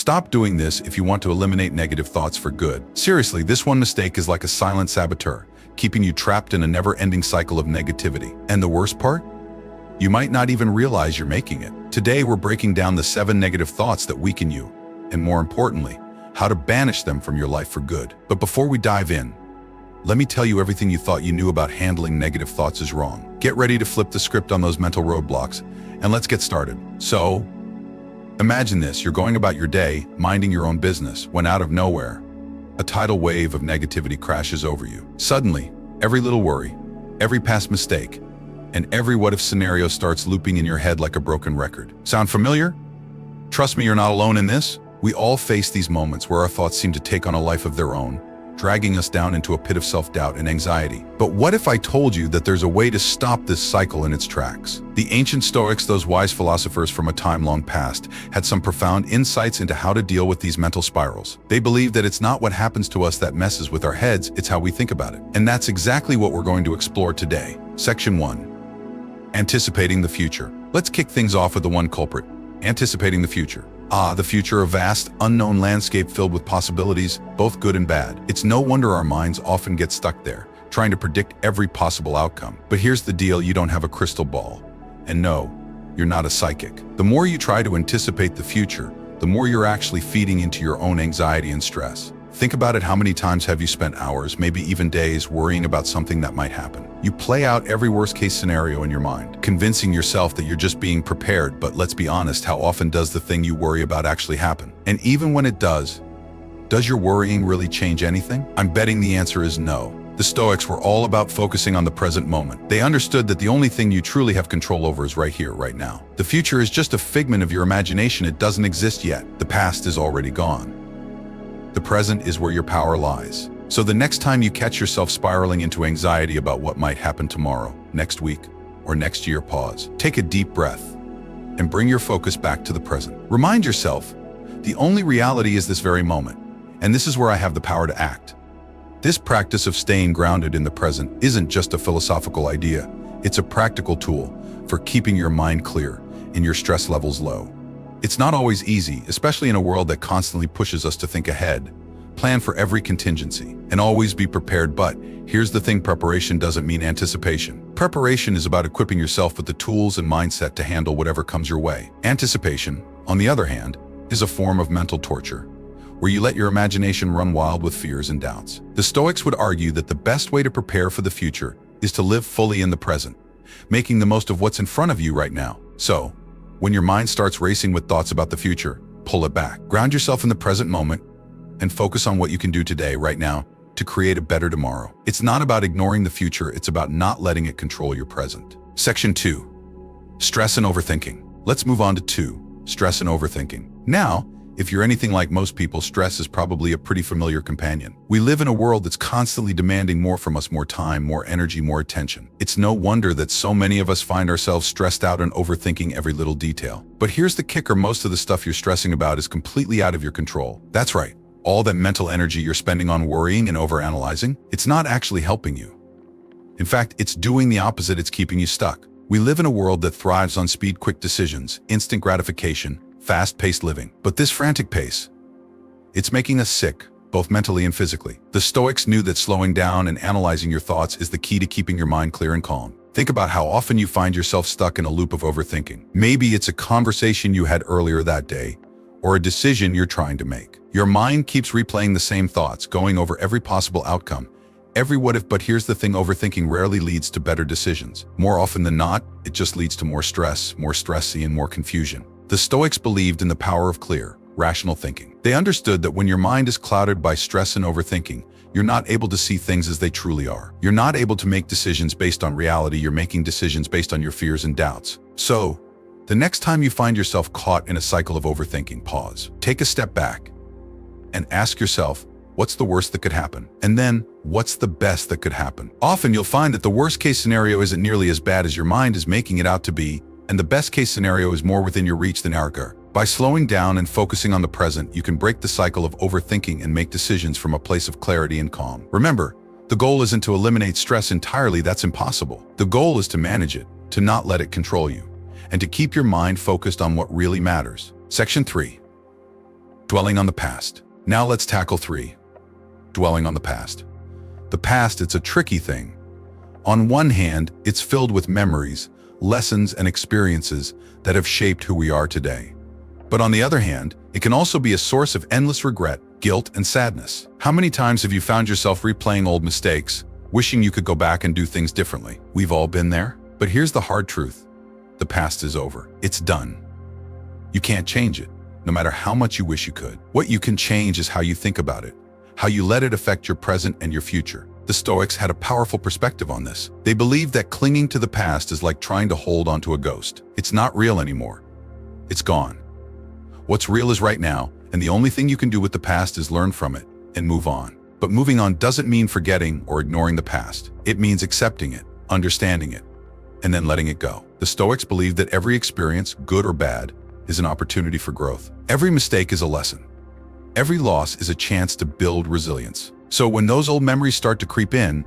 Stop doing this if you want to eliminate negative thoughts for good. Seriously, this one mistake is like a silent saboteur, keeping you trapped in a never-ending cycle of negativity. And the worst part? You might not even realize you're making it. Today, we're breaking down the 7 negative thoughts that weaken you, and more importantly, how to banish them from your life for good. But before we dive in, let me tell you everything you thought you knew about handling negative thoughts is wrong. Get ready to flip the script on those mental roadblocks, and let's get started. So, imagine this, you're going about your day, minding your own business, when out of nowhere, a tidal wave of negativity crashes over you. Suddenly, every little worry, every past mistake, and every what-if scenario starts looping in your head like a broken record. Sound familiar? Trust me, you're not alone in this. We all face these moments where our thoughts seem to take on a life of their own, dragging us down into a pit of self-doubt and anxiety. But what if I told you that there's a way to stop this cycle in its tracks? The ancient Stoics, those wise philosophers from a time long past, had some profound insights into how to deal with these mental spirals. They believed that it's not what happens to us that messes with our heads, it's how we think about it. And that's exactly what we're going to explore today. Section 1. Anticipating the future. Let's kick things off with the one culprit, anticipating the future. The future, a vast, unknown landscape filled with possibilities, both good and bad. It's no wonder our minds often get stuck there, trying to predict every possible outcome. But here's the deal, you don't have a crystal ball. And no, you're not a psychic. The more you try to anticipate the future, the more you're actually feeding into your own anxiety and stress. Think about it, how many times have you spent hours, maybe even days, worrying about something that might happen? You play out every worst-case scenario in your mind, convincing yourself that you're just being prepared, but let's be honest, how often does the thing you worry about actually happen? And even when it does your worrying really change anything? I'm betting the answer is no. The Stoics were all about focusing on the present moment. They understood that the only thing you truly have control over is right here, right now. The future is just a figment of your imagination, it doesn't exist yet. The past is already gone. The present is where your power lies. So the next time you catch yourself spiraling into anxiety about what might happen tomorrow, next week, or next year, pause. Take a deep breath and bring your focus back to the present. Remind yourself, the only reality is this very moment, and this is where I have the power to act. This practice of staying grounded in the present isn't just a philosophical idea, it's a practical tool for keeping your mind clear and your stress levels low. It's not always easy, especially in a world that constantly pushes us to think ahead, plan for every contingency, and always be prepared. But here's the thing, preparation doesn't mean anticipation. Preparation is about equipping yourself with the tools and mindset to handle whatever comes your way. Anticipation, on the other hand, is a form of mental torture, where you let your imagination run wild with fears and doubts. The Stoics would argue that the best way to prepare for the future is to live fully in the present, making the most of what's in front of you right now. So, when your mind starts racing with thoughts about the future, pull it back. Ground yourself in the present moment and focus on what you can do today, right now, to create a better tomorrow. It's not about ignoring the future, it's about not letting it control your present. Section 2. Stress and overthinking. Let's move on to 2. Stress and overthinking. Now, if you're anything like most people, stress is probably a pretty familiar companion. We live in a world that's constantly demanding more from us, more time, more energy, more attention. It's no wonder that so many of us find ourselves stressed out and overthinking every little detail. But here's the kicker, most of the stuff you're stressing about is completely out of your control. That's right, all that mental energy you're spending on worrying and overanalyzing, it's not actually helping you. In fact, it's doing the opposite, it's keeping you stuck. We live in a world that thrives on speed, quick decisions, instant gratification, fast-paced living. But this frantic pace, it's making us sick, both mentally and physically. The Stoics knew that slowing down and analyzing your thoughts is the key to keeping your mind clear and calm. Think about how often you find yourself stuck in a loop of overthinking. Maybe it's a conversation you had earlier that day, or a decision you're trying to make. Your mind keeps replaying the same thoughts, going over every possible outcome, every what if. But here's the thing, overthinking rarely leads to better decisions. More often than not, it just leads to more stress, more stressy, and more confusion. The Stoics believed in the power of clear, rational thinking. They understood that when your mind is clouded by stress and overthinking, you're not able to see things as they truly are. You're not able to make decisions based on reality, you're making decisions based on your fears and doubts. So, the next time you find yourself caught in a cycle of overthinking, pause. Take a step back and ask yourself, what's the worst that could happen? And then, what's the best that could happen? Often you'll find that the worst case scenario isn't nearly as bad as your mind is making it out to be, and the best case scenario is more within your reach than arrogant. By slowing down and focusing on the present, you can break the cycle of overthinking and make decisions from a place of clarity and calm. Remember, the goal isn't to eliminate stress entirely, that's impossible. The goal is to manage it, to not let it control you, and to keep your mind focused on what really matters. Section 3. Dwelling on the past. Now let's tackle 3. Dwelling on the past. The past, it's a tricky thing. On one hand, it's filled with memories, lessons, and experiences that have shaped who we are today. But on the other hand, it can also be a source of endless regret, guilt, and sadness. How many times have you found yourself replaying old mistakes, wishing you could go back and do things differently? We've all been there. But here's the hard truth. The past is over. It's done. You can't change it, no matter how much you wish you could. What you can change is how you think about it, how you let it affect your present and your future. The Stoics had a powerful perspective on this. They believed that clinging to the past is like trying to hold onto a ghost. It's not real anymore. It's gone. What's real is right now, and the only thing you can do with the past is learn from it and move on. But moving on doesn't mean forgetting or ignoring the past. It means accepting it, understanding it, and then letting it go. The Stoics believed that every experience, good or bad, is an opportunity for growth. Every mistake is a lesson. Every loss is a chance to build resilience. So when those old memories start to creep in,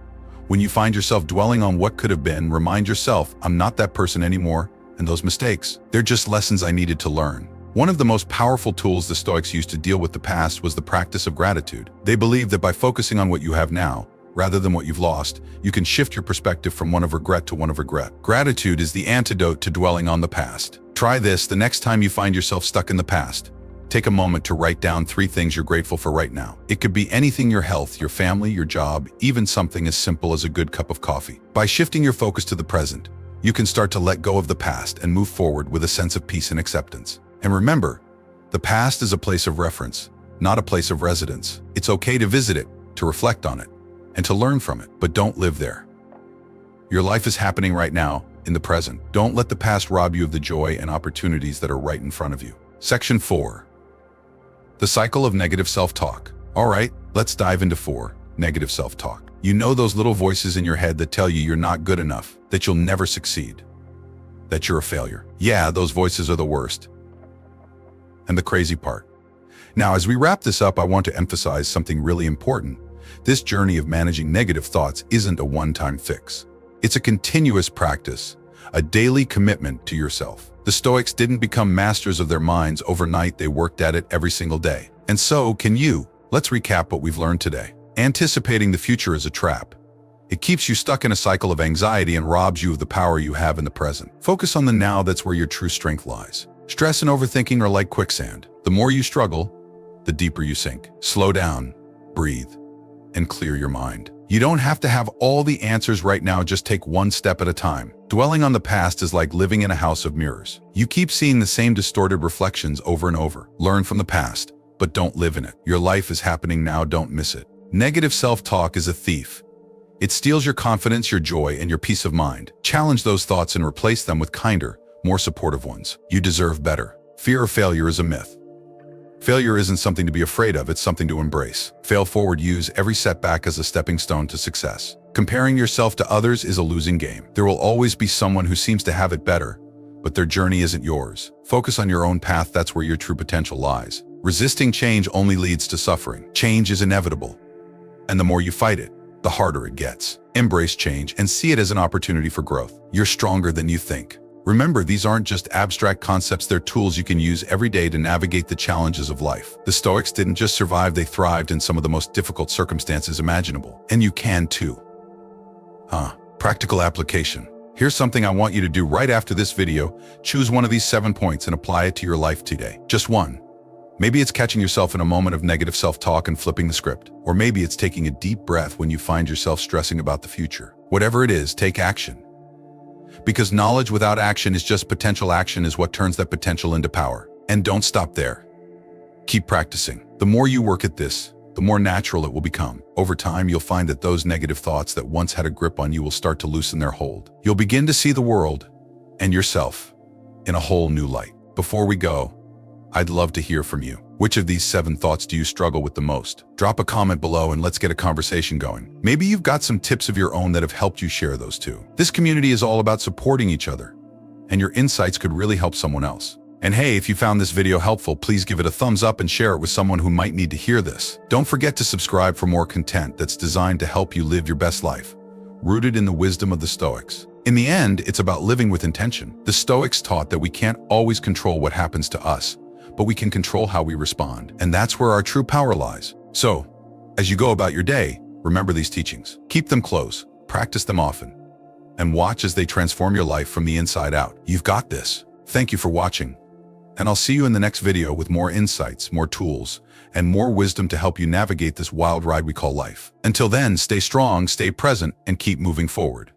when you find yourself dwelling on what could have been, remind yourself, I'm not that person anymore, and those mistakes, they're just lessons I needed to learn. One of the most powerful tools the Stoics used to deal with the past was the practice of gratitude. They believed that by focusing on what you have now, rather than what you've lost, you can shift your perspective from one of regret to one of regret. Gratitude is the antidote to dwelling on the past. Try this the next time you find yourself stuck in the past. Take a moment to write down 3 things you're grateful for right now. It could be anything: your health, your family, your job, even something as simple as a good cup of coffee. By shifting your focus to the present, you can start to let go of the past and move forward with a sense of peace and acceptance. And remember, the past is a place of reference, not a place of residence. It's okay to visit it, to reflect on it, and to learn from it, but don't live there. Your life is happening right now, in the present. Don't let the past rob you of the joy and opportunities that are right in front of you. Section 4. The cycle of negative self-talk. All right, let's dive into 4. Negative self-talk. You know those little voices in your head that tell you you're not good enough, that you'll never succeed, that you're a failure. Yeah, those voices are the worst. And the crazy part. Now, as we wrap this up, I want to emphasize something really important. This journey of managing negative thoughts isn't a one-time fix. It's a continuous practice, a daily commitment to yourself. The Stoics didn't become masters of their minds overnight. They worked at it every single day. And so can you. Let's recap what we've learned today. Anticipating the future is a trap. It keeps you stuck in a cycle of anxiety and robs you of the power you have in the present. Focus on the now. That's where your true strength lies. Stress and overthinking are like quicksand. The more you struggle, the deeper you sink. Slow down, breathe, and clear your mind. You don't have to have all the answers right now. Just take one step at a time. Dwelling on the past is like living in a house of mirrors. You keep seeing the same distorted reflections over and over. Learn from the past, but don't live in it. Your life is happening now. Don't miss it. Negative self-talk is a thief. It steals your confidence, your joy, and your peace of mind. Challenge those thoughts and replace them with kinder, more supportive ones. You deserve better. Fear of failure is a myth. Failure isn't something to be afraid of, it's something to embrace. Fail forward. Use every setback as a stepping stone to success. Comparing yourself to others is a losing game. There will always be someone who seems to have it better, but their journey isn't yours. Focus on your own path. That's where your true potential lies. Resisting change only leads to suffering. Change is inevitable, and the more you fight it, the harder it gets. Embrace change and see it as an opportunity for growth. You're stronger than you think. Remember, these aren't just abstract concepts, they're tools you can use every day to navigate the challenges of life. The Stoics didn't just survive, they thrived in some of the most difficult circumstances imaginable. And you can too. Practical application. Here's something I want you to do right after this video. Choose one of these 7 points and apply it to your life today. Just one. Maybe it's catching yourself in a moment of negative self-talk and flipping the script. Or maybe it's taking a deep breath when you find yourself stressing about the future. Whatever it is, take action. Because knowledge without action is just potential. Action is what turns that potential into power. And don't stop there. Keep practicing. The more you work at this, the more natural it will become. Over time, you'll find that those negative thoughts that once had a grip on you will start to loosen their hold. You'll begin to see the world and yourself in a whole new light. Before we go, I'd love to hear from you. Which of these 7 thoughts do you struggle with the most? Drop a comment below and let's get a conversation going. Maybe you've got some tips of your own that have helped you share those too. This community is all about supporting each other, and your insights could really help someone else. And hey, if you found this video helpful, please give it a thumbs up and share it with someone who might need to hear this. Don't forget to subscribe for more content that's designed to help you live your best life, rooted in the wisdom of the Stoics. In the end, it's about living with intention. The Stoics taught that we can't always control what happens to us, but we can control how we respond. And that's where our true power lies. So, as you go about your day, remember these teachings. Keep them close, practice them often, and watch as they transform your life from the inside out. You've got this. Thank you for watching, and I'll see you in the next video with more insights, more tools, and more wisdom to help you navigate this wild ride we call life. Until then, stay strong, stay present, and keep moving forward.